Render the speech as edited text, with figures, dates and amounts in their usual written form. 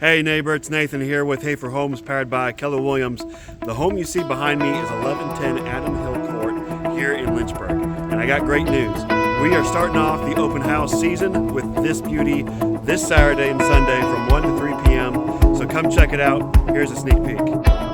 Hey neighbor, it's Nathan here with Haefer Homes, powered by Keller Williams. The home you see behind me is 1110 Adam Hill Court here in Lynchburg. And I got great news. We are starting off the open house season with this beauty this Saturday and Sunday from 1 to 3 p.m. So come check it out. Here's a sneak peek.